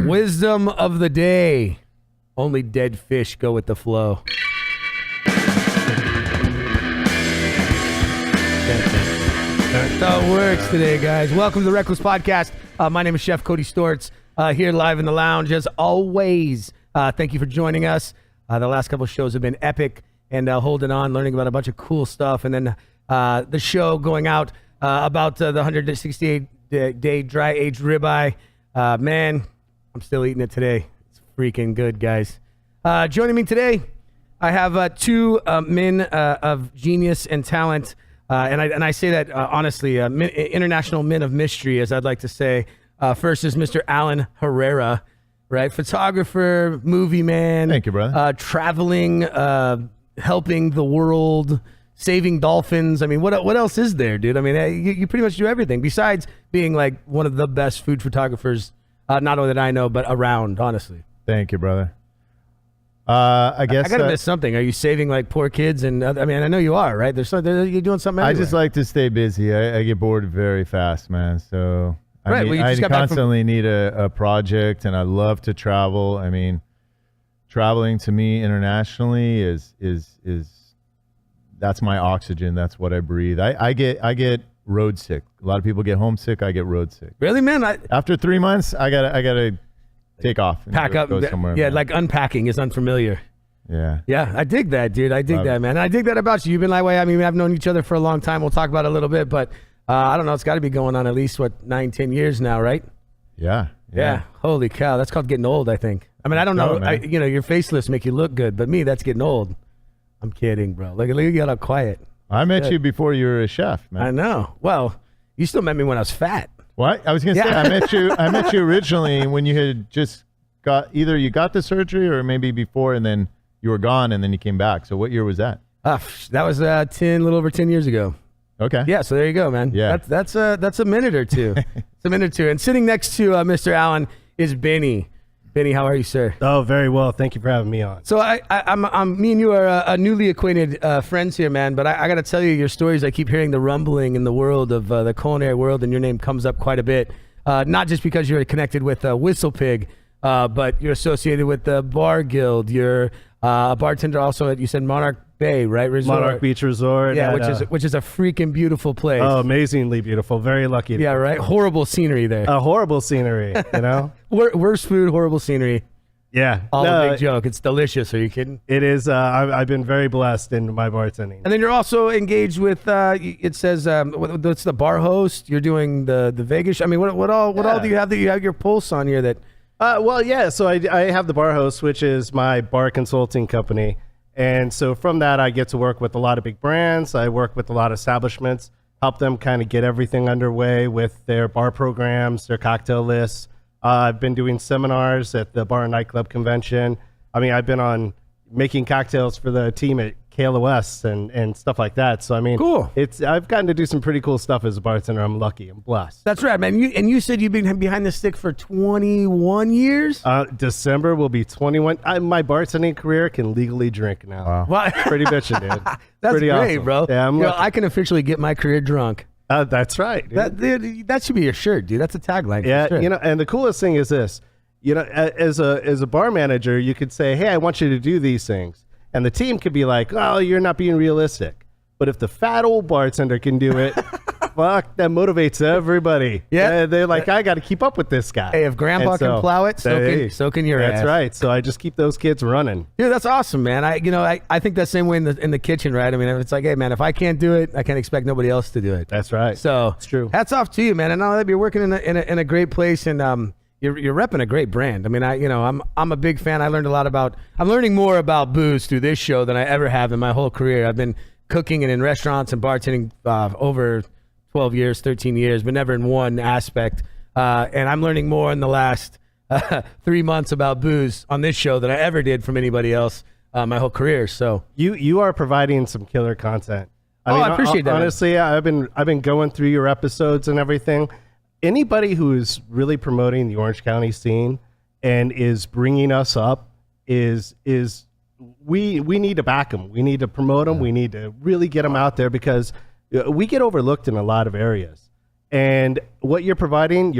Wisdom of the day. Only dead fish go with the flow. That's how it works today, guys. Welcome to the Wreckless Podcast. My name is Chef Cody Storts, here live in the lounge as always. Thank you for joining us. The last couple of shows have been epic and holding on, learning about a bunch of cool stuff. And then the show going out about the 168-day dry-aged ribeye. Man, I'm still eating it today. It's freaking good, guys. Joining me today, I have two men of genius and talent. And I say that honestly, international men of mystery, as I'd like to say. First is Mr. Alan Herrera, right? Photographer, movie man. Thank you, brother. Traveling, helping the world, saving dolphins. I mean, what else is there, dude? I mean, you pretty much do everything besides being like one of the best food photographers, not only that I know, but around, honestly. Thank you, brother. I guess I gotta miss something. Are you saving like poor kids? And I mean, I know you are, right? You're doing something. I just like to stay busy. I get bored very fast, man. So I constantly need a project, and I love to travel. I mean, traveling to me internationally is that's my oxygen. That's what I breathe. I get road sick. A lot of people get homesick. I get road sick. Really, man? After 3 months, I gotta take off and pack up. Go somewhere, yeah, man. like unpacking is unfamiliar. Yeah, I dig that, dude. I dig that, man. And I dig that about you. You've been that way. I mean, I've known each other for a long time. We'll talk about it a little bit, but I don't know. It's got to be going on at least 9-10 years now, right? Yeah. Holy cow, that's called getting old, I think. I mean, I don't know. Your facelifts make you look good, but me, that's getting old. I'm kidding, bro. Look, you got all quiet. I met you before you were a chef, man. I know. Well, you still met me when I was fat. What? I was gonna say I met you originally when you had just got you got the surgery or maybe before, and then you were gone, and then you came back. So what year was that? That was a little over 10 years ago. Okay. Yeah. So there you go, man. Yeah. That's a minute or two. It's a minute or two. And sitting next to Mr. Allen is Benny. Benny, how are you, sir? Oh, very well. Thank you for having me on. So I'm me and you are a newly acquainted friends here, man. But I got to tell you your stories. I keep hearing the rumbling in the world of the culinary world, and your name comes up quite a bit. Not just because you're connected with Whistle Pig, but you're associated with the Bar Guild. You're a bartender also at, you said, Monarch Bay, right? Resort. Monarch Beach Resort. Yeah, which is a freaking beautiful place. Oh, amazingly beautiful. Very lucky. Yeah, right. Horrible scenery there. Horrible scenery, you know? Worst food, horrible scenery. Yeah. All a big joke. It's delicious. Are you kidding? It is. I've been very blessed in my bartending. And then you're also engaged with, it says, what's the bar host? You're doing the Vegas. I mean, what all do you have that you have your pulse on here that? Well, yeah. So I have the Bar Host, which is my bar consulting company. And so from that, I get to work with a lot of big brands. I work with a lot of establishments, help them kind of get everything underway with their bar programs, their cocktail lists. I've been doing seminars at the Bar and Nightclub Convention. I mean, I've been on making cocktails for the team at KLOS and stuff like that. So, I mean, cool. I've gotten to do some pretty cool stuff as a bartender. I'm lucky. I'm blessed. That's right, man. You said you've been behind the stick for 21 years? December will be 21. My bartending career can legally drink now. Wow. Pretty bitchin', dude. That's pretty great, awesome. bro. Yeah, I can officially get my career drunk. That's right, dude. That should be your shirt, dude. That's a tagline. Yeah, for sure. and the coolest thing is this. As a bar manager, you could say, hey, I want you to do these things. And the team could be like, oh, you're not being realistic. But if the fat old bartender can do it, fuck, that motivates everybody. Yeah. They're like, I got to keep up with this guy. Hey, if grandpa can plow it, so can your ass. That's right. So I just keep those kids running. Dude, that's awesome, man. I think that same way in the kitchen, right? I mean, it's like, hey, man, if I can't do it, I can't expect nobody else to do it. That's right. So it's true. Hats off to you, man. And now that you're working in a great place, and you're repping a great brand. I mean, I'm a big fan. I'm learning more about booze through this show than I ever have in my whole career. I've been cooking and in restaurants and bartending over 12 years, 13 years, but never in one aspect. And I'm learning more in the last 3 months about booze on this show than I ever did from anybody else my whole career. So you are providing some killer content. I appreciate that. Honestly, I've been going through your episodes and everything. Anybody who is really promoting the Orange County scene and is bringing us up is we need to back them. We need to promote them. We need to really get them out there because we get overlooked in a lot of areas. And what you're providing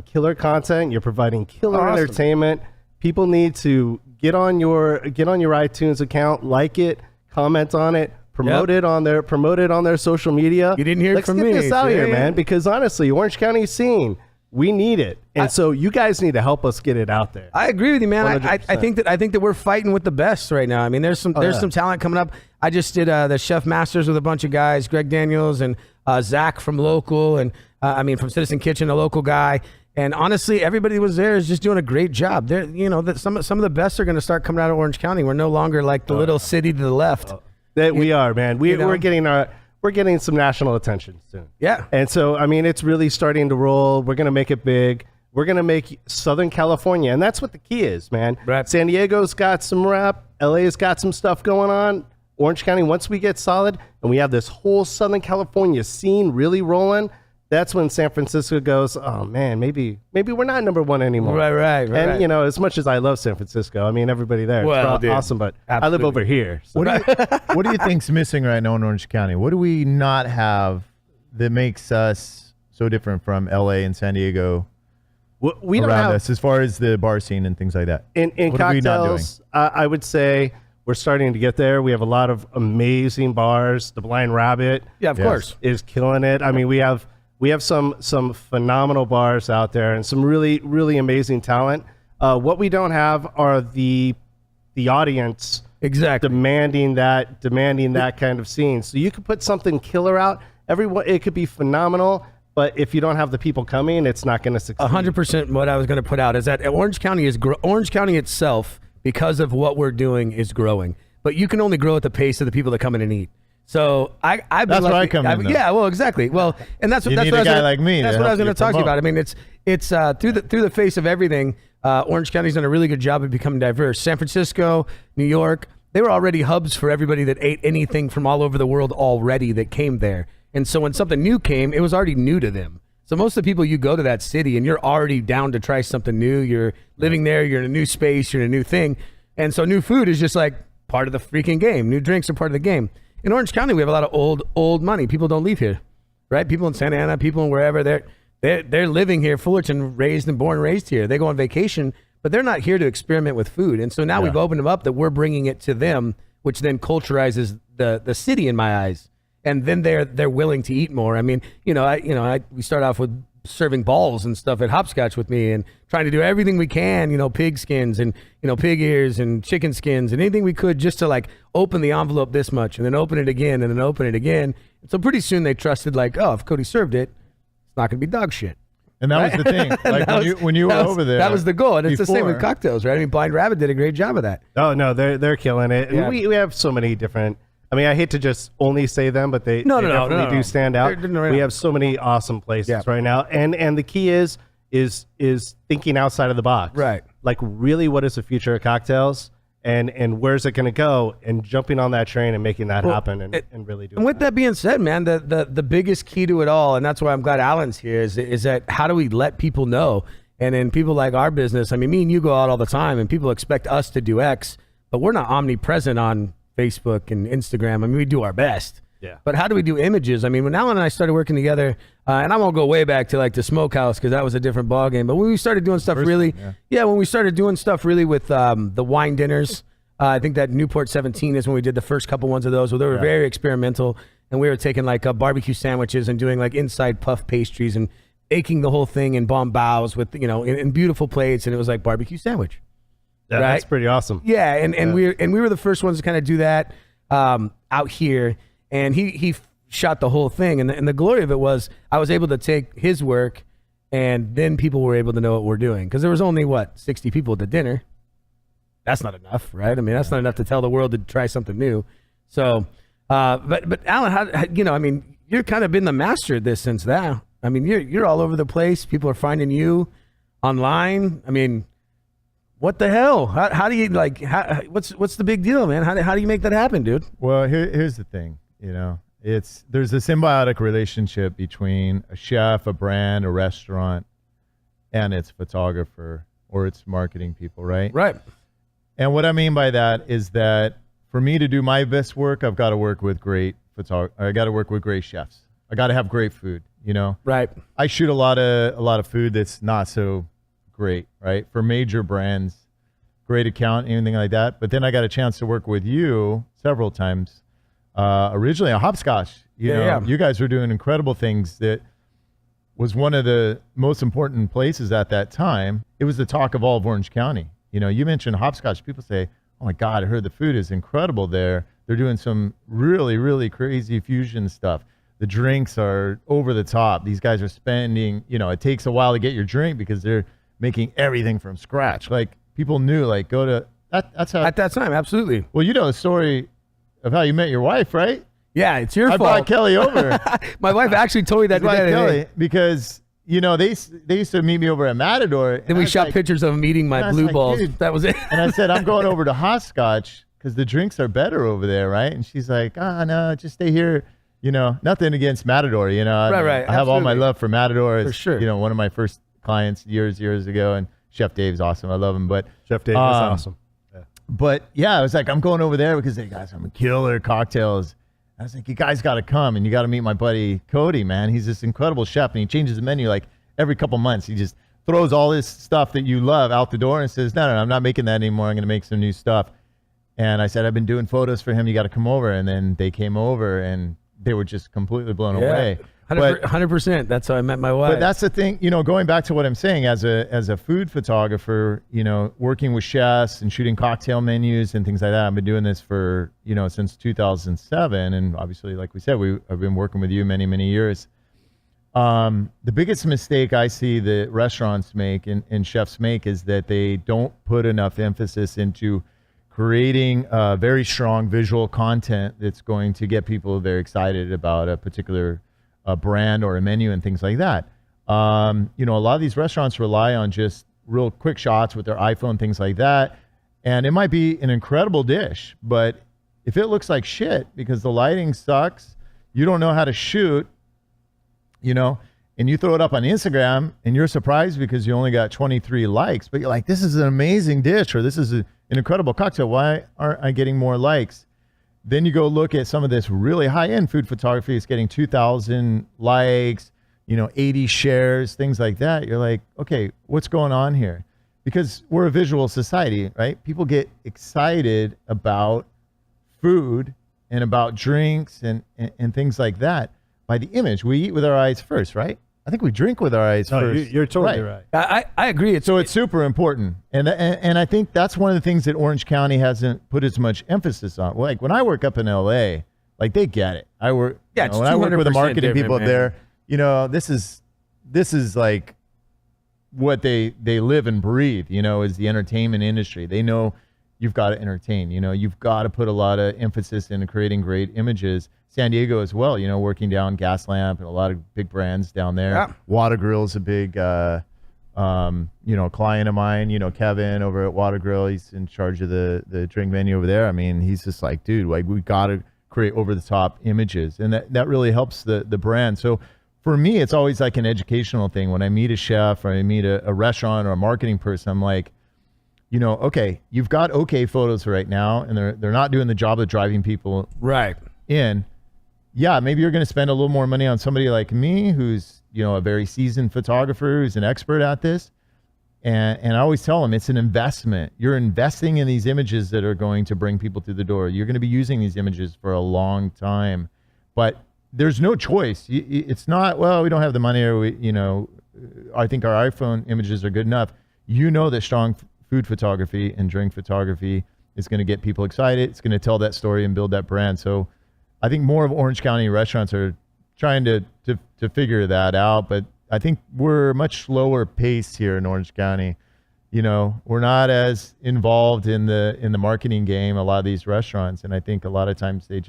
killer content. You're providing killer entertainment. People need to get on your iTunes account, like it, comment on it, promote it on their social media. You didn't hear it from me. Let's get this out here, man. Because honestly, Orange County scene, we need it, and so you guys need to help us get it out there. I agree with you, man. I think that we're fighting with the best right now. I mean, there's some talent coming up. I just did the Chef Masters with a bunch of guys, Greg Daniels and Zach from Local, and from Citizen Kitchen, a local guy. And honestly, everybody was there is just doing a great job. There, some of the best are going to start coming out of Orange County. We're no longer like the little city to the left. We are, man. We're getting some national attention soon. Yeah. And so, it's really starting to roll. We're going to make it big. We're going to make Southern California. And that's what the key is, man. Right. San Diego's got some rap. LA's got some stuff going on. Orange County, once we get solid and we have this whole Southern California scene really rolling, that's when San Francisco goes, oh, man, maybe we're not number one anymore. Right. And, as much as I love San Francisco, everybody there, it's awesome, but absolutely. I live over here. So. What do you think's missing right now in Orange County? What do we not have that makes us so different from LA and San Diego we don't around have, us as far as the bar scene and things like that? In what cocktails, I would say we're starting to get there. We have a lot of amazing bars. The Blind Rabbit, of course, is killing it. We have some phenomenal bars out there and some really, really amazing talent. What we don't have are the audience demanding that kind of scene. So you could put something killer out. It could be phenomenal, but if you don't have the people coming, it's not going to succeed. 100%. What I was going to put out is that Orange County itself, because of what we're doing, is growing. But you can only grow at the pace of the people that come in and eat. So I've been that's lucky. where I come in. Yeah, well, exactly. Well, and that's you what need that's a what guy like me. That's what I was going to talk to you about. It's through the face of everything. Orange County's done a really good job of becoming diverse. San Francisco, New York, they were already hubs for everybody that ate anything from all over the world already that came there. And so when something new came, it was already new to them. So most of the people, you go to that city and you're already down to try something new. You're living there. You're in a new space. You're in a new thing. And so new food is just like part of the freaking game. New drinks are part of the game. In Orange County, we have a lot of old money. People don't leave here, right? People in Santa Ana, people in wherever, they're living here. Fullerton, born and raised here. They go on vacation, but they're not here to experiment with food. And so now we've opened them up that we're bringing it to them, which then culturizes the city in my eyes. And then they're willing to eat more. We start off with serving balls and stuff at Hopscotch with me and trying to do everything we can, pig skins and, pig ears and chicken skins and anything we could just to like open the envelope this much and then open it again and then open it again. And so pretty soon they trusted like, oh, if Cody served it, it's not going to be dog shit. And that was the thing. Like when you were over there. That was the goal. And it's the same with cocktails, right? Blind Rabbit did a great job of that. Oh, no, they're killing it. Yeah. We have so many different... I hate to just only say them, but they definitely do stand out. We have so many awesome places right now. And the key is thinking outside of the box. Right. Like really what is the future of cocktails and where's it going to go and jumping on that train and making that happen and really doing it. And with that being said, man, the biggest key to it all, and that's why I'm glad Alan's here, is that how do we let people know? And in people like our business, me and you go out all the time and people expect us to do X, but we're not omnipresent on Facebook and Instagram. We do our best. Yeah. But how do we do images? When Alan and I started working together, and I won't go way back to like the Smokehouse because that was a different ballgame. But when we started doing stuff when we started doing stuff really with the wine dinners, I think that Newport 17 is when we did the first couple ones of those. Where they were very experimental, and we were taking like barbecue sandwiches and doing like inside puff pastries and baking the whole thing in bomb bows with in beautiful plates, and it was like barbecue sandwich. Yeah, right? That's pretty awesome. Yeah, and we were the first ones to kind of do that out here. And he shot the whole thing. And the glory of it was I was able to take his work, and then people were able to know what we're doing. Because there was only, 60 people at the dinner. That's not enough, right? That's not enough to tell the world to try something new. So, but Alan, you're kind of been the master of this since now. You're all over the place. People are finding you online. What the hell? How do you what's the big deal, man? How do you make that happen, dude? Well, here's the thing. There's a symbiotic relationship between a chef, a brand, a restaurant, and its photographer or its marketing people, right? Right. And what I mean by that is that for me to do my best work, I've got to work with great I got to work with great chefs. I got to have great food, you know? Right. I shoot a lot of food that's not so great, right? For major brands, great account, anything like that. But then I got a chance to work with you several times. Originally a hopscotch, you know, you guys were doing incredible things that was one of the most important places at that time. It was the talk of all of Orange County. You know, you mentioned hopscotch. People say, oh my God, I heard the food is incredible there. They're doing some really, really crazy fusion stuff. The drinks are over the top. These guys are spending, you know, it takes a while to get your drink because they're making everything from scratch. Like people knew, like go to, that's how. At that time, absolutely. Well, you know the story of how you met your wife, right? Yeah, it's your fault. I brought Kelly over. My wife actually told me that today. Kelly, because, you know, they used to meet me over at Matador. Then we shot pictures of him eating my blue balls. Dude. That was it. And I said, I'm going over to hopscotch because the drinks are better over there, right? And she's like, no, just stay here. You know, nothing against Matador, you know. Right. I have all my love for Matador. For sure. You know, one of my first clients years ago, and Chef Dave's awesome. I love him. But Chef Dave is awesome. Yeah. But yeah, I was like, I'm going over there because they got some killer cocktails. I was like, you guys got to come and you got to meet my buddy Cody, man. He's this incredible chef and he changes the menu like every couple months. He just throws all this stuff that you love out the door and says, no, I'm not making that anymore. I'm going to make some new stuff. And I said, I've been doing photos for him. You got to come over. And then they came over and they were just completely blown away. 100%. That's how I met my wife. But that's the thing, you know, going back to what I'm saying, as a food photographer, you know, working with chefs and shooting cocktail menus and things like that. I've been doing this for, you know, since 2007. And obviously, like we said, I've been working with you many, many years. The biggest mistake I see that restaurants make and chefs make is that they don't put enough emphasis into creating very strong visual content that's going to get people very excited about a particular brand or a menu and things like that. You know, a lot of these restaurants rely on just real quick shots with their iPhone, things like that. And it might be an incredible dish, but if it looks like shit because the lighting sucks, you don't know how to shoot, you know, and you throw it up on Instagram and you're surprised because you only got 23 likes, but you're like, this is an amazing dish or this is an incredible cocktail. Why aren't I getting more likes? Then you go look at some of this really high-end food photography. It's getting 2,000 likes, you know, 80 shares, things like that. You're like, okay, what's going on here? Because we're a visual society, right? People get excited about food and about drinks and things like that by the image. We eat with our eyes first, right? I think we drink with our eyes first. You're totally right. I agree. So it's super important. And I think that's one of the things that Orange County hasn't put as much emphasis on. Like when I work up in LA, like they get it. I work, yeah, you know, when I work with the marketing people man. there, you know, this is like what they live and breathe, you know, is the entertainment industry. They know you've got to entertain, you know, you've got to put a lot of emphasis into creating great images. San Diego as well, you know, working down Gaslamp and a lot of big brands down there. Yeah. Water Grill's a big, you know, client of mine, you know, Kevin over at Water Grill. He's in charge of the drink menu over there. I mean, he's just like, dude, like we got to create over the top images. And that really helps the brand. So for me, it's always like an educational thing. When I meet a chef or I meet a restaurant or a marketing person, I'm like, you know, okay, you've got okay photos right now and they're not doing the job of driving people right in. Yeah, maybe you're going to spend a little more money on somebody like me who's, you know, a very seasoned photographer who's an expert at this. And I always tell them it's an investment. You're investing in these images that are going to bring people through the door. You're going to be using these images for a long time. But there's no choice. It's not, well, we don't have the money or we, you know, I think our iPhone images are good enough. You know that strong food photography and drink photography is going to get people excited. It's going to tell that story and build that brand. So I think more of Orange County restaurants are trying to figure that out, but I think we're much slower paced here in Orange County. You know, we're not as involved in the marketing game, a lot of these restaurants, and I think a lot of times they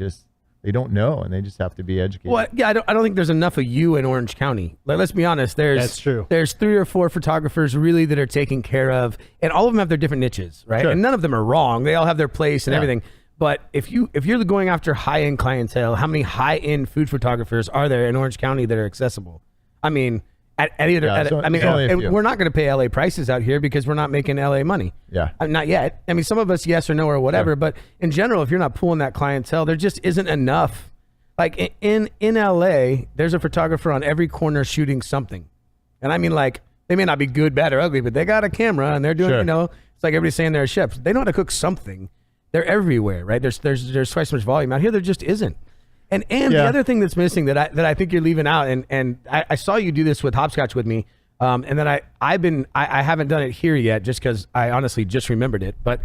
don't know and they just have to be educated. Well, yeah, I don't think there's enough of you in Orange County. Like, let's be honest. That's true. There's 3 or 4 photographers really that are taken care of, and all of them have their different niches, right? Sure. And none of them are wrong. They all have their place and everything. But if you're going after high-end clientele, how many high-end food photographers are there in Orange County that are accessible? I mean, we're not going to pay LA prices out here because we're not making LA money. Yeah. Not yet. I mean, some of us, yes or no or whatever. Sure. But in general, if you're not pulling that clientele, there just isn't enough like in LA, there's a photographer on every corner shooting something. And I mean, like, they may not be good, bad, or ugly, but they got a camera and they're doing, Sure. you know, it's like everybody's saying they're a chef. They know how to cook something. They're everywhere, right? There's twice as much volume. Out here, there just isn't. And the other thing that's missing that I think you're leaving out, and I saw you do this with Hopscotch with me, and then I haven't done it here yet just because I honestly just remembered it, but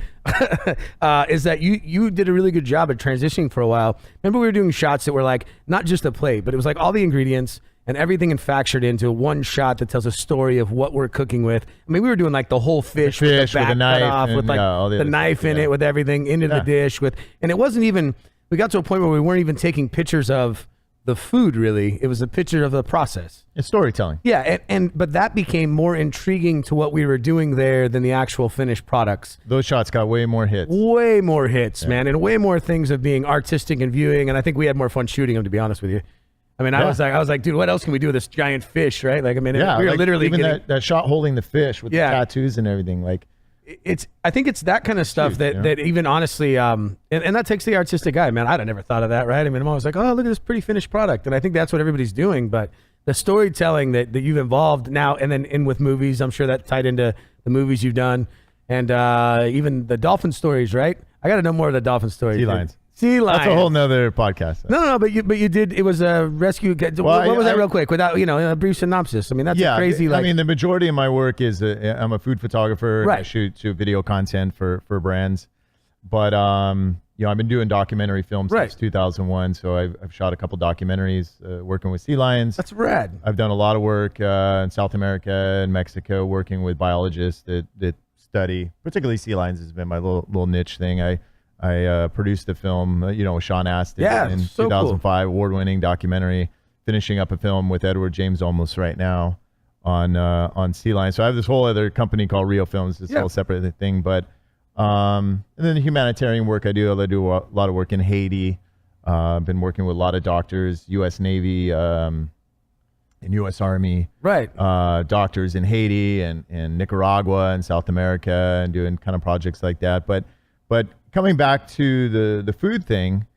is that you did a really good job at transitioning for a while. Remember we were doing shots that were like not just a plate, but it was like all the ingredients and everything factored into one shot that tells a story of what we're cooking with. I mean, we were doing like the whole fish with the back cut off, with like the knife in it, with everything into the dish, and it wasn't even. We got to a point where we weren't even taking pictures of the food, really. It was a picture of the process. It's storytelling. Yeah, but that became more intriguing to what we were doing there than the actual finished products. Those shots got way more hits. Way more hits, man, and way more things of being artistic and viewing, and I think we had more fun shooting them, to be honest with you. I mean, I was like, dude, what else can we do with this giant fish, right? Like, I mean, we were literally even getting, that shot holding the fish with the tattoos and everything, like. I think it's that kind of stuff that even honestly, and that takes the artistic eye, man. I'd have never thought of that, right? I mean, I'm always like, oh, look at this pretty finished product. And I think that's what everybody's doing. But the storytelling that you've involved now, and then in with movies, I'm sure that tied into the movies you've done. And even the dolphin stories, right? I got to know more of the dolphin stories. Sea lions. Sea lions. That's a whole nother podcast. No, but you did. It was a rescue. What was that, real quick, without a brief synopsis? I mean, that's a crazy. Like, I mean, the majority of my work is I'm a food photographer. Right. I shoot video content for brands, but I've been doing documentary films since 2001. So I've shot a couple documentaries working with sea lions. That's rad. I've done a lot of work in South America and Mexico, working with biologists that study, particularly sea lions has been my little niche thing. I produced the film, with Sean Astin in 2005, cool. Award-winning documentary, finishing up a film with Edward James Olmos right now on sea lions. So I have this whole other company called Rio Films, this whole separate thing. But and then the humanitarian work I do a lot of work in Haiti. I've been working with a lot of doctors, U.S. Navy and U.S. Army, doctors in Haiti and Nicaragua and South America, and doing kind of projects like that. But coming back to the food thing,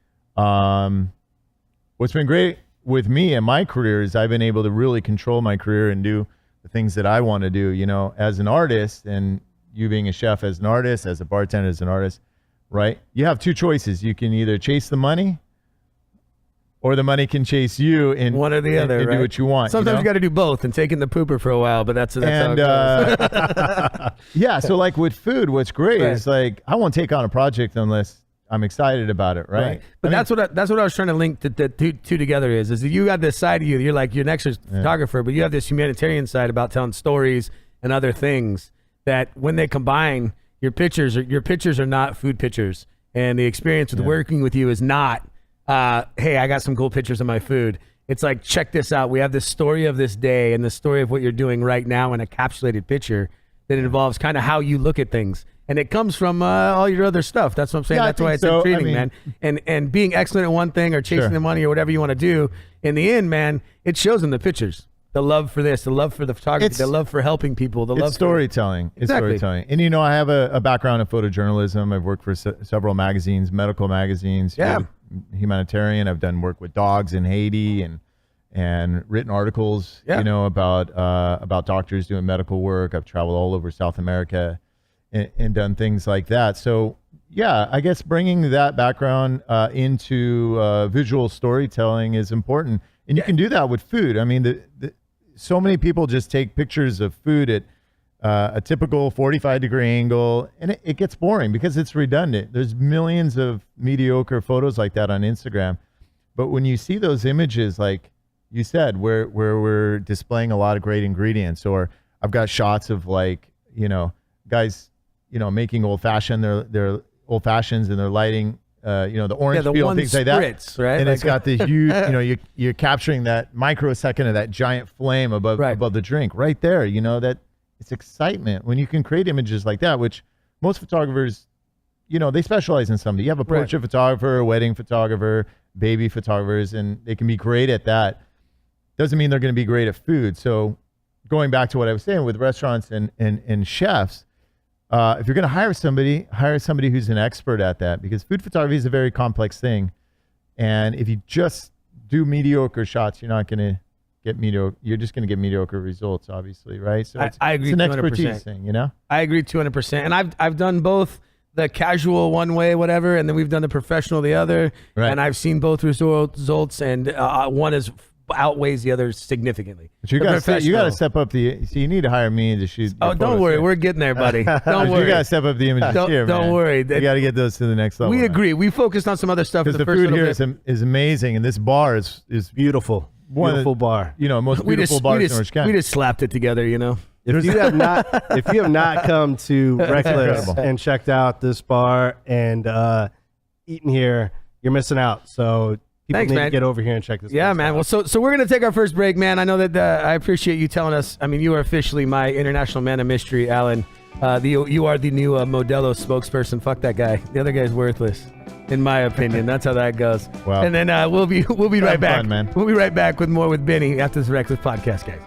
what's been great with me and my career is I've been able to really control my career and do the things that I want to do, as an artist, and you being a chef as an artist, as a bartender as an artist, right? You have two choices. You can either chase the money, or the money can chase you, and one or the other, and right? do what you want. Sometimes you got to do both, and taking the pooper for a while, but that's how it goes. Yeah, so like with food, what's great is like I won't take on a project unless I'm excited about it, right? But that's what I was trying to link the two together is that you got this side of you. You're like you're an extra photographer, but you have this humanitarian side about telling stories and other things that when they combine, your pictures are not food pictures, and the experience with working with you is not. Hey, I got some cool pictures of my food. It's like, check this out. We have this story of this day and the story of what you're doing right now in a encapsulated picture that involves kind of how you look at things. And it comes from all your other stuff. That's what I'm saying. That's why it's intriguing, man. And being excellent at one thing or chasing the money or whatever you want to do, in the end, man, it shows in the pictures. The love for this, the love for the photography, the love for helping people, the love for storytelling. It's storytelling. And I have a background in photojournalism. I've worked for several magazines, medical magazines. Humanitarian. I've done work with dogs in Haiti and written articles, about doctors doing medical work. I've traveled all over South America and done things like that. So I guess bringing that background into visual storytelling is important. And you can do that with food. I mean, so many people just take pictures of food at a typical 45-degree angle, and it gets boring because it's redundant. There's millions of mediocre photos like that on Instagram. But when you see those images, like you said, where we're displaying a lot of great ingredients, or I've got shots of guys, making their old fashions, and they're lighting, the orange peel and things like that. Right? And it's got the huge, you're capturing that microsecond of that giant flame above the drink right there. That it's excitement when you can create images like that, which most photographers, they specialize in something. You have a portrait photographer, a wedding photographer, baby photographers, and they can be great at that. Doesn't mean they're going to be great at food. So going back to what I was saying with restaurants and chefs, if you're going to hire somebody who's an expert at that, because food photography is a very complex thing. And if you just, do mediocre shots, you're not gonna get mediocre. You're just gonna get mediocre results, obviously, right? So I agree. It's an 200%. expertise thing, you know. I agree 200%. And I've done both the casual one way, whatever, and then we've done the professional the other. Right. And I've seen both results, and one outweighs the other significantly. But you got to step up the. So you need to hire me to shoot. Oh, don't worry, we're getting there, buddy. Don't worry. You got to step up the images here, man. Don't worry. You got to get those to the next level. We agree. We focused on some other stuff. Because the food here is amazing, and this bar is beautiful. Beautiful bar. You know, most beautiful bars in Orange County. We just slapped it together, you know. If you have not come to Wreckless and checked out this bar and eaten here, you're missing out. So people need to get over here and check this. Yeah, man. out. Well, so we're gonna take our first break, man. I know that I appreciate you telling us. I mean, you are officially my international man of mystery, Alan. You are the new Modelo spokesperson. Fuck that guy. The other guy's worthless, in my opinion. That's how that goes. Wow. And then we'll be right back, fun, man. We'll be right back with more with Benny after this Wreckless podcast, guys.